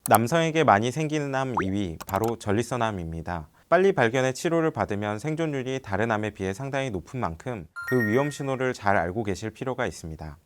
남성에게 많이 생기는 암 2위, 바로 전립선암입니다. 빨리 발견해 치료를 받으면 생존율이 다른 암에 비해 상당히 높은 만큼 그 위험 신호를 잘 알고 계실 필요가 있습니다.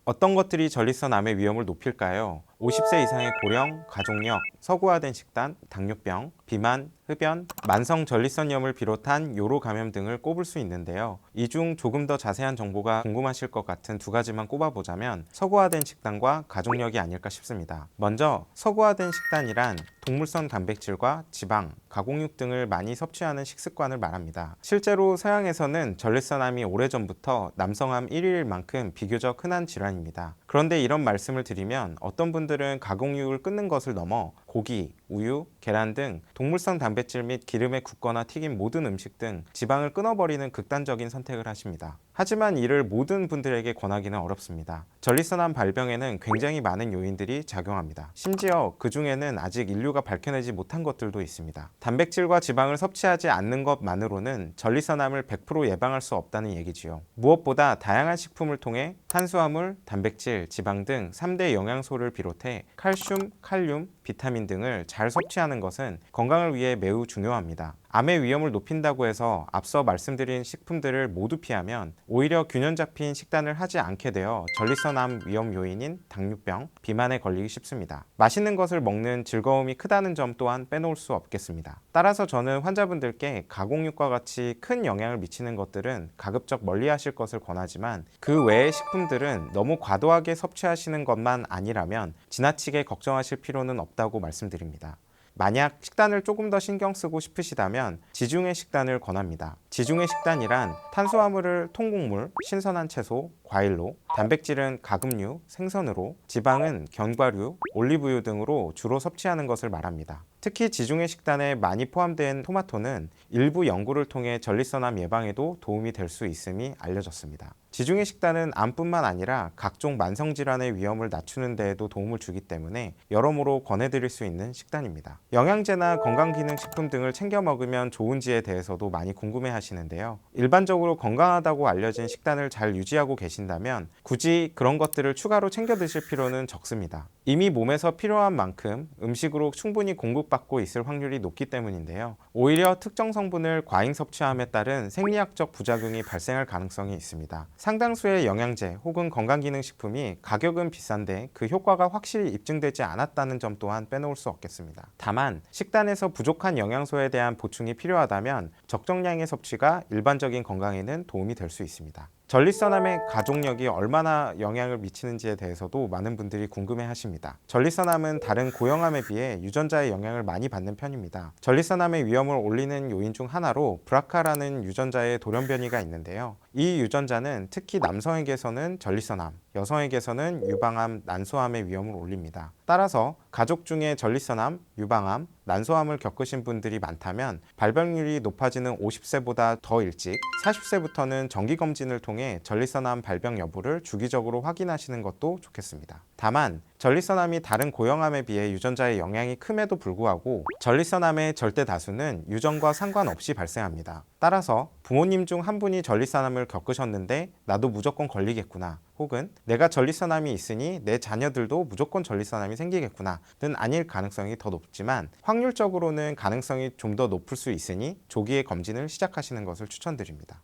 어떤 것들이 전립선암의 위험을 높일까요? 50세 이상의 고령, 가족력, 서구화된 식단, 당뇨병, 비만, 흡연, 만성 전립선염을 비롯한 요로 감염 등을 꼽을 수 있는데요. 이 중 조금 더 자세한 정보가 궁금하실 것 같은 두 가지만 꼽아보자면 서구화된 식단과 가족력이 아닐까 싶습니다. 먼저 서구화된 식단이란 동물성 단백질과 지방, 가공육 등을 많이 섭취하는 식습관을 말합니다. 실제로 서양에서는 전립선암이 오래전부터 남성암 1위일 만큼 비교적 흔한 질환입니다. 그런데 이런 말씀을 드리면 어떤 분들은 가공육을 끊는 것을 넘어 고기, 우유, 계란 등 동물성 단백질 및 기름에 굽거나 튀긴 모든 음식 등 지방을 끊어버리는 극단적인 선택을 하십니다. 하지만 이를 모든 분들에게 권하기는 어렵습니다. 전립선암 발병에는 굉장히 많은 요인들이 작용합니다. 심지어 그 중에는 아직 인류가 밝혀내지 못한 것들도 있습니다. 단백질과 지방을 섭취하지 않는 것만으로는 전립선암을 100% 예방할 수 없다는 얘기지요. 무엇보다 다양한 식품을 통해 탄수화물, 단백질, 지방 등 3대 영양소를 비롯해 칼슘, 칼륨, 비타민 등을 잘 섭취하는 것은 건강을 위해 매우 중요합니다. 암의 위험을 높인다고 해서 앞서 말씀드린 식품들을 모두 피하면 오히려 균형 잡힌 식단을 하지 않게 되어 전립선암 위험 요인인 당뇨병, 비만에 걸리기 쉽습니다. 맛있는 것을 먹는 즐거움이 크다는 점 또한 빼놓을 수 없겠습니다. 따라서 저는 환자분들께 가공육과 같이 큰 영향을 미치는 것들은 가급적 멀리 하실 것을 권하지만 그 외의 식품들은 너무 과도하게 섭취하시는 것만 아니라면 지나치게 걱정하실 필요는 없다고 말씀드립니다. 만약 식단을 조금 더 신경 쓰고 싶으시다면 지중해 식단을 권합니다. 지중해 식단이란 탄수화물을 통곡물, 신선한 채소, 과일로, 단백질은 가금류, 생선으로, 지방은 견과류, 올리브유 등으로 주로 섭취하는 것을 말합니다. 특히 지중해 식단에 많이 포함된 토마토는 일부 연구를 통해 전립선암 예방에도 도움이 될 수 있음이 알려졌습니다. 지중해 식단은 암뿐만 아니라 각종 만성질환의 위험을 낮추는 데에도 도움을 주기 때문에 여러모로 권해드릴 수 있는 식단입니다. 영양제나 건강기능식품 등을 챙겨 먹으면 좋은지에 대해서도 많이 궁금해 하시는데요. 일반적으로 건강하다고 알려진 식단을 잘 유지하고 계신다면 굳이 그런 것들을 추가로 챙겨 드실 필요는 적습니다. 이미 몸에서 필요한 만큼 음식으로 충분히 공급받고 있을 확률이 높기 때문인데요. 오히려 특정 성분을 과잉 섭취함에 따른 생리학적 부작용이 발생할 가능성이 있습니다. 상당수의 영양제 혹은 건강기능식품이 가격은 비싼데 그 효과가 확실히 입증되지 않았다는 점 또한 빼놓을 수 없겠습니다. 다만 식단에서 부족한 영양소에 대한 보충이 필요하다면 적정량의 섭취가 일반적인 건강에는 도움이 될 수 있습니다. 전립선암의 가족력이 얼마나 영향을 미치는지에 대해서도 많은 분들이 궁금해 하십니다. 전립선암은 다른 고형암에 비해 유전자의 영향을 많이 받는 편입니다. 전립선암의 위험을 올리는 요인 중 하나로 브라카라는 유전자의 돌연변이가 있는데요. 이 유전자는 특히 남성에게서는 전립선암, 여성에게서는 유방암, 난소암의 위험을 올립니다. 따라서 가족 중에 전립선암, 유방암, 난소암을 겪으신 분들이 많다면 발병률이 높아지는 50세보다 더 일찍 40세부터는 정기검진을 통해 전립선암 발병 여부를 주기적으로 확인하시는 것도 좋겠습니다. 다만 전립선암이 다른 고형암에 비해 유전자의 영향이 큼에도 불구하고 전립선암의 절대 다수는 유전과 상관없이 발생합니다. 따라서 부모님 중 한 분이 전립선암을 겪으셨는데 나도 무조건 걸리겠구나, 혹은 내가 전립선암이 있으니 내 자녀들도 무조건 전립선암이 생기겠구나 는 아닐 가능성이 더 높지만 확률적으로는 가능성이 좀 더 높을 수 있으니 조기에 검진을 시작하시는 것을 추천드립니다.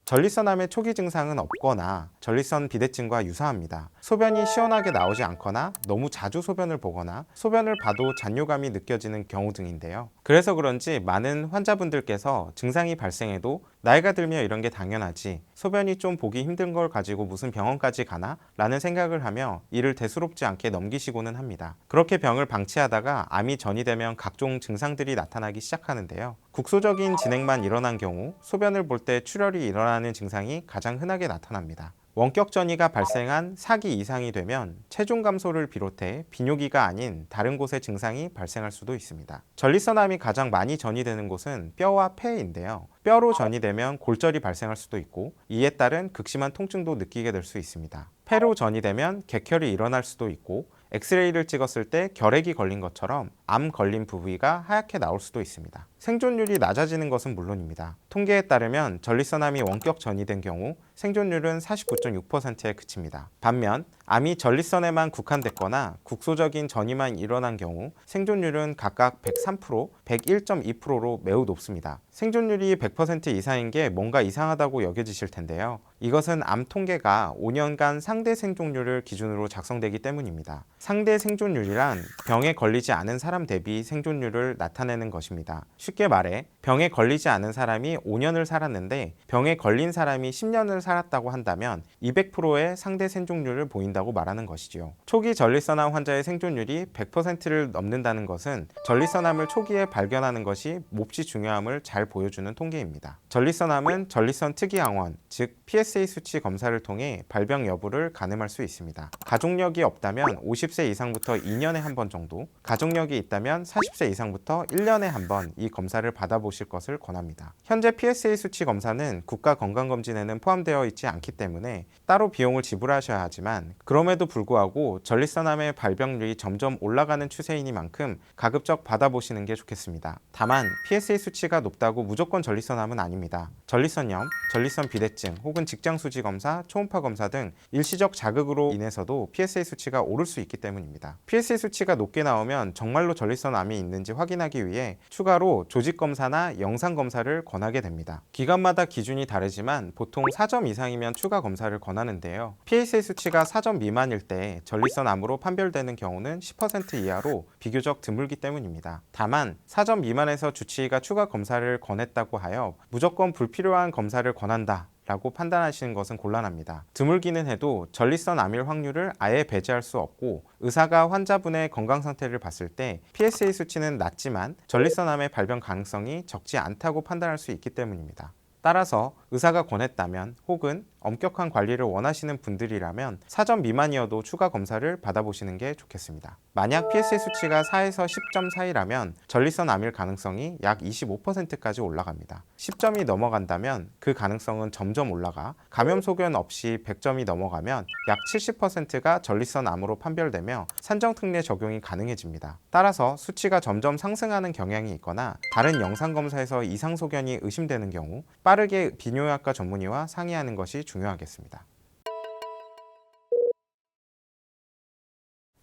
전립선암의 초기 증상은 없거나 전립선 비대증과 유사합니다. 소변이 시원하게 나오지 않거나 너무 자주 소변을 보거나 소변을 봐도 잔뇨감이 느껴지는 경우 등인데요. 그래서 그런지 많은 환자분들께서 증상이 발생해도 나이가 들면 이런 게 당연하지, 소변이 좀 보기 힘든 걸 가지고 무슨 병원까지 가나? 라는 생각을 하며 이를 대수롭지 않게 넘기시고는 합니다. 그렇게 병을 방치하다가 암이 전이되면 각종 증상들이 나타나기 시작하는데요. 국소적인 진행만 일어난 경우 소변을 볼 때 출혈이 일어나는 증상이 가장 흔하게 나타납니다. 원격 전이가 발생한 4기 이상이 되면 체중 감소를 비롯해 비뇨기가 아닌 다른 곳의 증상이 발생할 수도 있습니다. 전립선암이 가장 많이 전이되는 곳은 뼈와 폐인데요. 뼈로 전이되면 골절이 발생할 수도 있고 이에 따른 극심한 통증도 느끼게 될 수 있습니다. 폐로 전이되면 객혈이 일어날 수도 있고 엑스레이를 찍었을 때 결핵이 걸린 것처럼 암 걸린 부위가 하얗게 나올 수도 있습니다. 생존율이 낮아지는 것은 물론입니다. 통계에 따르면 전립선암이 원격 전이된 경우 생존율은 49.6%에 그칩니다. 반면 암이 전립선에만 국한됐거나 국소적인 전이만 일어난 경우 생존율은 각각 103%, 101.2%로 매우 높습니다. 생존율이 100% 이상인 게 뭔가 이상하다고 여겨지실 텐데요. 이것은 암 통계가 5년간 상대 생존율을 기준으로 작성되기 때문입니다. 상대 생존율이란 병에 걸리지 않은 사람 대비 생존율을 나타내는 것입니다. 쉽게 말해 병에 걸리지 않은 사람이 5년을 살았는데 병에 걸린 사람이 10년을 살았다고 한다면 200%의 상대 생존율을 보인다고 말하는 것이지요. 초기 전립선암 환자의 생존율이 100%를 넘는다는 것은 전립선암을 초기에 발견하는 것이 몹시 중요함을 잘 보여주는 통계입니다. 전립선암은 전립선 특이항원, 즉 PSA 수치 검사를 통해 발병 여부를 가늠할 수 있습니다. 가족력이 없다면 50세 이상부터 2년에 한 번 정도, 가족력이 있다면 40세 이상부터 1년에 한 번 이 검사를 받아보실 것을 권합니다. 현재 PSA 수치 검사는 국가건강검진에는 포함되어 있지 않기 때문에 따로 비용을 지불하셔야 하지만 그럼에도 불구하고 전립선암의 발병률이 점점 올라가는 추세이니만큼 가급적 받아보시는 게 좋겠습니다. 다만 PSA 수치가 높다고 무조건 전립선암은 아닙니다. 전립선염, 전립선 비대증 혹은 직장수지 검사, 초음파 검사 등 일시적 자극으로 인해서도 PSA 수치가 오를 수 있기 때문입니다. PSA 수치가 높게 나오면 정말로 전립선암이 있는지 확인하기 위해 추가로 조직검사나 영상검사를 권하게 됩니다. 기관마다 기준이 다르지만 보통 4점 이상이면 추가 검사를 권하는데요. PSA 수치가 4점 미만일 때 전립선암으로 판별되는 경우는 10% 이하로 비교적 드물기 때문입니다. 다만 4점 미만에서 주치의가 추가 검사를 권했다고 하여 무조건 불필요한 검사를 권한다 라고 판단하시는 것은 곤란합니다. 드물기는 해도 전립선암일 확률을 아예 배제할 수 없고 의사가 환자분의 건강 상태를 봤을 때 PSA 수치는 낮지만 전립선암의 발병 가능성이 적지 않다고 판단할 수 있기 때문입니다. 따라서 의사가 권했다면 혹은 엄격한 관리를 원하시는 분들이라면 4점 미만이어도 추가 검사를 받아보시는 게 좋겠습니다. 만약 PSA 수치가 4에서 10점 사이라면 전립선암일 가능성이 약 25%까지 올라갑니다. 10점이 넘어간다면 그 가능성은 점점 올라가 감염 소견 없이 100점이 넘어가면 약 70%가 전립선암으로 판별되며 산정특례 적용이 가능해집니다. 따라서 수치가 점점 상승하는 경향이 있거나 다른 영상검사에서 이상 소견이 의심되는 경우 빠르게 비뇨기과 전문의와 상의하는 것이 중요하겠습니다.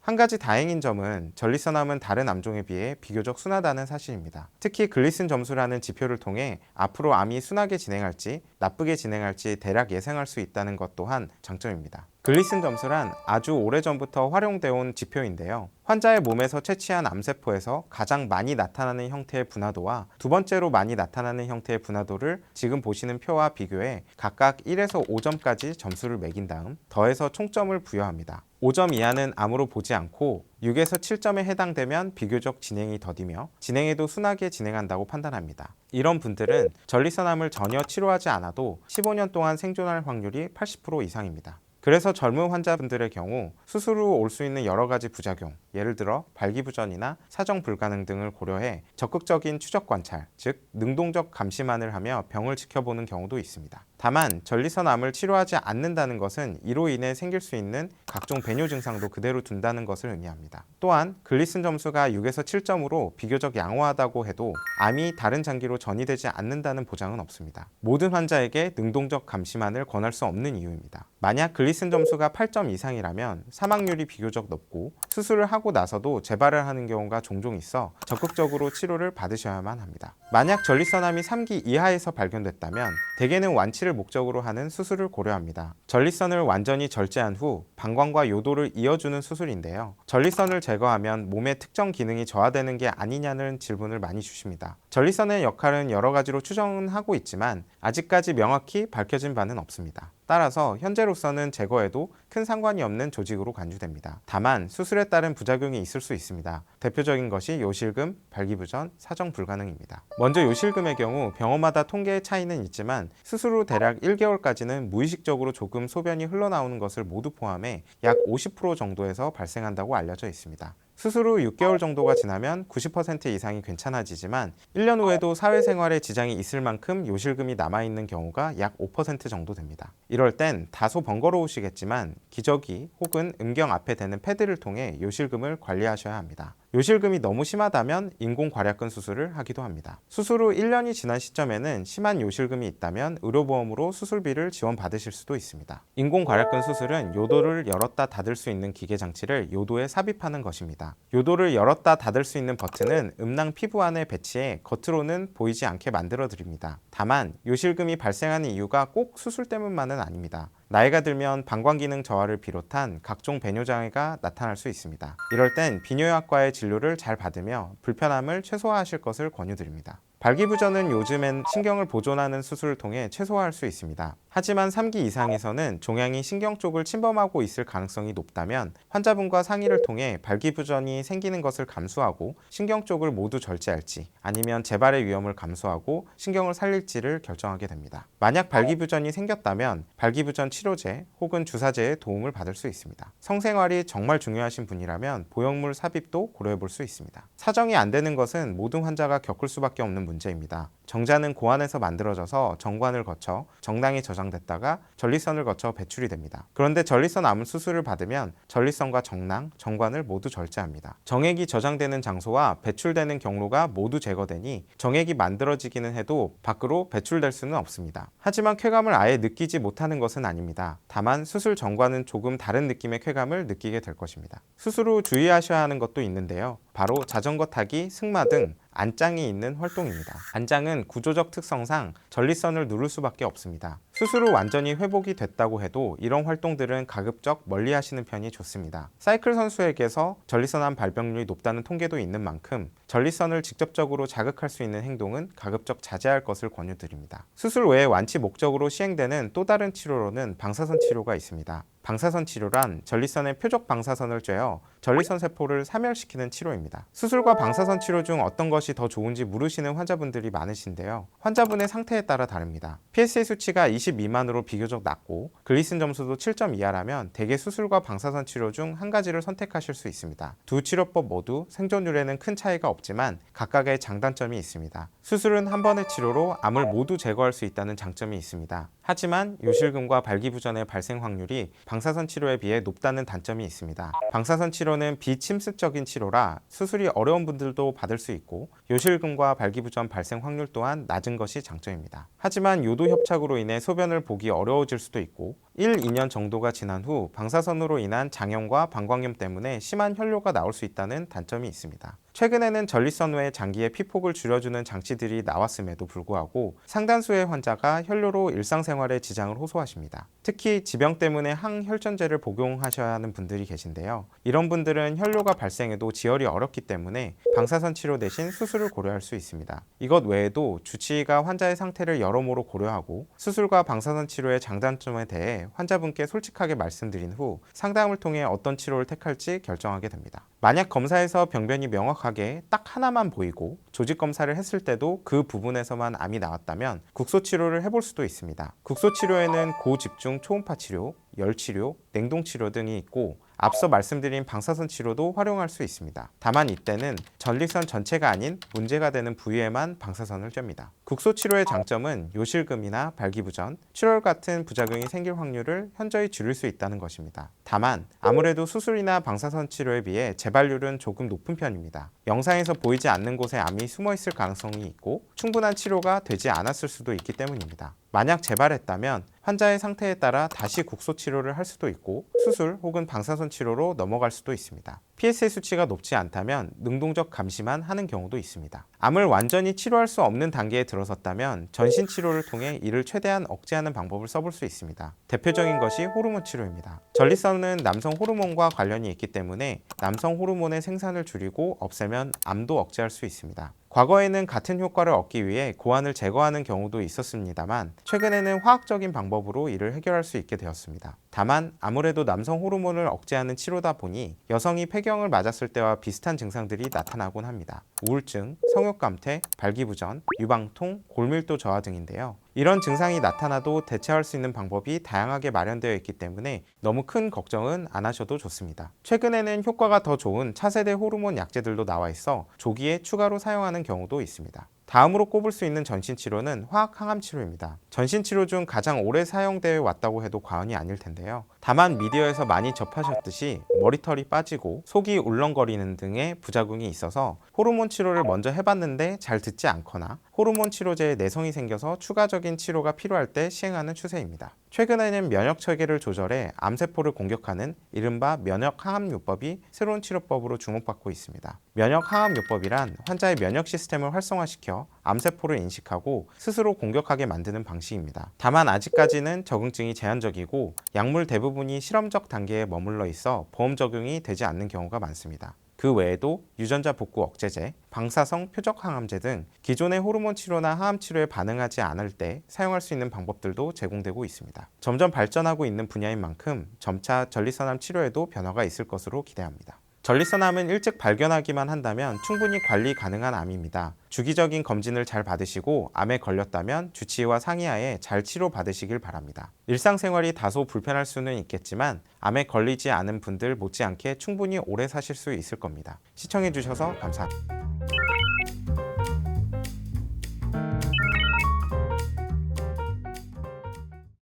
한 가지 다행인 점은 전립선암은 다른 암종에 비해 비교적 순하다는 사실입니다. 특히 글리슨 점수라는 지표를 통해 앞으로 암이 순하게 진행할지 나쁘게 진행할지 대략 예상할 수 있다는 것 또한 장점입니다. 글리슨 점수란 아주 오래전부터 활용되어 온 지표인데요. 환자의 몸에서 채취한 암세포에서 가장 많이 나타나는 형태의 분화도와 두 번째로 많이 나타나는 형태의 분화도를 지금 보시는 표와 비교해 각각 1에서 5점까지 점수를 매긴 다음 더해서 총점을 부여합니다. 5점 이하는 암으로 보지 않고 6에서 7점에 해당되면 비교적 진행이 더디며 진행에도 순하게 진행한다고 판단합니다. 이런 분들은 전립선암을 전혀 치료하지 않아도 15년 동안 생존할 확률이 80% 이상입니다. 그래서 젊은 환자분들의 경우 수술 후 올 수 있는 여러 가지 부작용, 예를 들어 발기부전이나 사정 불가능 등을 고려해 적극적인 추적 관찰, 즉 능동적 감시만을 하며 병을 지켜보는 경우도 있습니다. 다만 전립선암을 치료하지 않는다는 것은 이로 인해 생길 수 있는 각종 배뇨 증상도 그대로 둔다는 것을 의미합니다. 또한 글리슨 점수가 6에서 7점으로 비교적 양호하다고 해도 암이 다른 장기로 전이되지 않는다는 보장은 없습니다. 모든 환자에게 능동적 감시만을 권할 수 없는 이유입니다. 만약 글리슨 점수가 8점 이상이라면 사망률이 비교적 높고 수술을 하고 나서도 재발을 하는 경우가 종종 있어 적극적으로 치료를 받으셔야만 합니다. 만약 전립선암이 3기 이하에서 발견됐다면 대개는 완치를 목적으로 하는 수술을 고려합니다. 전립선을 완전히 절제한 후 방광과 요도를 이어주는 수술인데요. 전립선을 제거하면 몸의 특정 기능이 저하되는 게 아니냐는 질문을 많이 주십니다. 전립선의 역할은 여러 가지로 추정은 하고 있지만 아직까지 명확히 밝혀진 바는 없습니다. 따라서 현재로서는 제거에도 큰 상관이 없는 조직으로 간주됩니다. 다만 수술에 따른 부작용이 있을 수 있습니다. 대표적인 것이 요실금, 발기부전, 사정 불가능입니다. 먼저 요실금의 경우 병원마다 통계의 차이는 있지만 수술 후 대략 1개월까지는 무의식적으로 조금 소변이 흘러나오는 것을 모두 포함해 약 50% 정도에서 발생한다고 알려져 있습니다. 수술 후 6개월 정도가 지나면 90% 이상이 괜찮아지지만 1년 후에도 사회생활에 지장이 있을 만큼 요실금이 남아있는 경우가 약 5% 정도 됩니다. 이럴 땐 다소 번거로우시겠지만 기저귀 혹은 음경 앞에 대는 패드를 통해 요실금을 관리하셔야 합니다. 요실금이 너무 심하다면 인공괄약근 수술을 하기도 합니다. 수술 후 1년이 지난 시점에는 심한 요실금이 있다면 의료보험으로 수술비를 지원받으실 수도 있습니다. 인공괄약근 수술은 요도를 열었다 닫을 수 있는 기계 장치를 요도에 삽입하는 것입니다. 요도를 열었다 닫을 수 있는 버튼은 음낭 피부 안에 배치해 겉으로는 보이지 않게 만들어 드립니다. 다만 요실금이 발생하는 이유가 꼭 수술 때문만은 아닙니다. 나이가 들면 방광기능 저하를 비롯한 각종 배뇨장애가 나타날 수 있습니다. 이럴 땐 비뇨의학과의 진료를 잘 받으며 불편함을 최소화하실 것을 권유드립니다. 발기부전은 요즘엔 신경을 보존하는 수술을 통해 최소화할 수 있습니다. 하지만 3기 이상에서는 종양이 신경 쪽을 침범하고 있을 가능성이 높다면 환자분과 상의를 통해 발기부전이 생기는 것을 감수하고 신경 쪽을 모두 절제할지 아니면 재발의 위험을 감수하고 신경을 살릴지를 결정하게 됩니다. 만약 발기부전이 생겼다면 발기부전 치료제 혹은 주사제의 도움을 받을 수 있습니다. 성생활이 정말 중요하신 분이라면 보형물 삽입도 고려해 볼 수 있습니다. 사정이 안 되는 것은 모든 환자가 겪을 수밖에 없는 문제입니다. 정자는 고안에서 만들어져서 정관을 거쳐 정당이 저장됐다가 전리선을 거쳐 배출이 됩니다. 그런데 전리선 암 수술을 받으면 전리선과 정낭, 정관을 모두 절제합니다. 정액이 저장되는 장소와 배출되는 경로가 모두 제거되니 정액이 만들어지기는 해도 밖으로 배출될 수는 없습니다. 하지만 쾌감을 아예 느끼지 못하는 것은 아닙니다. 다만 수술 전과는 조금 다른 느낌의 쾌감을 느끼게 될 것입니다. 수술 후 주의하셔야 하는 것도 있는데요. 바로 자전거 타기, 승마 등 안장이 있는 활동입니다. 안장은 구조적 특성상 전리선을 누를 수밖에 없습니다. 수술 후 완전히 회복이 됐다고 해도 이런 활동들은 가급적 멀리 하시는 편이 좋습니다. 사이클 선수에게서 전리선암 발병률이 높다는 통계도 있는 만큼 전리선을 직접적으로 자극할 수 있는 행동은 가급적 자제할 것을 권유드립니다. 수술 외에 완치 목적으로 시행되는 또 다른 치료로는 방사선 치료가 있습니다. 방사선 치료란 전리선의 표적 방사선을 쬐어 전리선 세포를 사멸시키는 치료입니다. 수술과 방사선 치료 중 어떤 것이 더 좋은지 물으시는 환자분들이 많으신데요. 환자분의 상태에 따라 다릅니다. PSA 수치가 20 미만으로 비교적 낮고 글리슨 점수도 7점 이하라면 대개 수술과 방사선 치료 중 한 가지를 선택하실 수 있습니다. 두 치료법 모두 생존율에는 큰 차이가 없지만 각각의 장단점이 있습니다. 수술은 한 번의 치료로 암을 모두 제거할 수 있다는 장점이 있습니다. 하지만 요실금과 발기부전의 발생 확률이 방사선 치료에 비해 높다는 단점이 있습니다. 방사선 치료는 비침습적인 치료라 수술이 어려운 분들도 받을 수 있고 요실금과 발기부전 발생 확률 또한 낮은 것이 장점입니다. 하지만 요도 협착으로 인해 소변을 보기 어려워질 수도 있고 1, 2년 정도가 지난 후 방사선으로 인한 장염과 방광염 때문에 심한 혈뇨가 나올 수 있다는 단점이 있습니다. 최근에는 전리선 외 장기의 피폭을 줄여주는 장치들이 나왔음에도 불구하고 상당수의 환자가 혈뇨로 일상생활에 지장을 호소하십니다. 특히 지병 때문에 항혈전제를 복용하셔야 하는 분들이 계신데요. 이런 분들은 혈뇨가 발생해도 지혈이 어렵기 때문에 방사선 치료 대신 수술을 고려할 수 있습니다. 이것 외에도 주치의가 환자의 상태를 여러모로 고려하고 수술과 방사선 치료의 장단점에 대해 환자분께 솔직하게 말씀드린 후 상담을 통해 어떤 치료를 택할지 결정하게 됩니다. 만약 검사에서 병변이 명확하게 딱 하나만 보이고 조직 검사를 했을 때도 그 부분에서만 암이 나왔다면 국소 치료를 해볼 수도 있습니다. 국소 치료에는 고집중 초음파 치료, 열 치료, 냉동 치료 등이 있고 앞서 말씀드린 방사선 치료도 활용할 수 있습니다. 다만 이때는 전리선 전체가 아닌 문제가 되는 부위에만 방사선을 쬐입니다. 국소 치료의 장점은 요실금이나 발기부전, 출혈 같은 부작용이 생길 확률을 현저히 줄일 수 있다는 것입니다. 다만 아무래도 수술이나 방사선 치료에 비해 재발률은 조금 높은 편입니다. 영상에서 보이지 않는 곳에 암이 숨어 있을 가능성이 있고 충분한 치료가 되지 않았을 수도 있기 때문입니다. 만약 재발했다면 환자의 상태에 따라 다시 국소 치료를 할 수도 있고 수술 혹은 방사선 치료로 넘어갈 수도 있습니다. PSA 수치가 높지 않다면 능동적 감시만 하는 경우도 있습니다. 암을 완전히 치료할 수 없는 단계에 들어섰다면 전신 치료를 통해 이를 최대한 억제하는 방법을 써볼 수 있습니다. 대표적인 것이 호르몬 치료입니다. 전리선은 남성 호르몬과 관련이 있기 때문에 남성 호르몬의 생산을 줄이고 없애면 암도 억제할 수 있습니다. 과거에는 같은 효과를 얻기 위해 고환을 제거하는 경우도 있었습니다만 최근에는 화학적인 방법으로 이를 해결할 수 있게 되었습니다. 다만 아무래도 남성 호르몬을 억제하는 치료다 보니 여성이 폐경을 맞았을 때와 비슷한 증상들이 나타나곤 합니다. 우울증, 성욕감퇴, 발기부전, 유방통, 골밀도 저하 등인데요. 이런 증상이 나타나도 대처할 수 있는 방법이 다양하게 마련되어 있기 때문에 너무 큰 걱정은 안 하셔도 좋습니다. 최근에는 효과가 더 좋은 차세대 호르몬 약제들도 나와 있어 조기에 추가로 사용하는 경우도 있습니다. 다음으로 꼽을 수 있는 전신치료는 화학항암치료입니다. 전신치료 중 가장 오래 사용되어 왔다고 해도 과언이 아닐 텐데요. 다만 미디어에서 많이 접하셨듯이 머리털이 빠지고 속이 울렁거리는 등의 부작용이 있어서 호르몬 치료를 먼저 해봤는데 잘 듣지 않거나 호르몬 치료제에 내성이 생겨서 추가적인 치료가 필요할 때 시행하는 추세입니다. 최근에는 면역 체계를 조절해 암세포를 공격하는 이른바 면역항암요법이 새로운 치료법으로 주목받고 있습니다. 면역항암요법이란 환자의 면역 시스템을 활성화시켜 암세포를 인식하고 스스로 공격하게 만드는 방식입니다. 다만 아직까지는 적응증이 제한적이고 약물 대부분이 실험적 단계에 머물러 있어 보험 적용이 되지 않는 경우가 많습니다. 그 외에도 유전자 복구 억제제, 방사성 표적 항암제 등 기존의 호르몬 치료나 항암 치료에 반응하지 않을 때 사용할 수 있는 방법들도 제공되고 있습니다. 점점 발전하고 있는 분야인 만큼 점차 전립선암 치료에도 변화가 있을 것으로 기대합니다. 전립선암은 일찍 발견하기만 한다면 충분히 관리 가능한 암입니다. 주기적인 검진을 잘 받으시고 암에 걸렸다면 주치의와 상의하에 잘 치료받으시길 바랍니다. 일상생활이 다소 불편할 수는 있겠지만 암에 걸리지 않은 분들 못지않게 충분히 오래 사실 수 있을 겁니다. 시청해주셔서 감사합니다.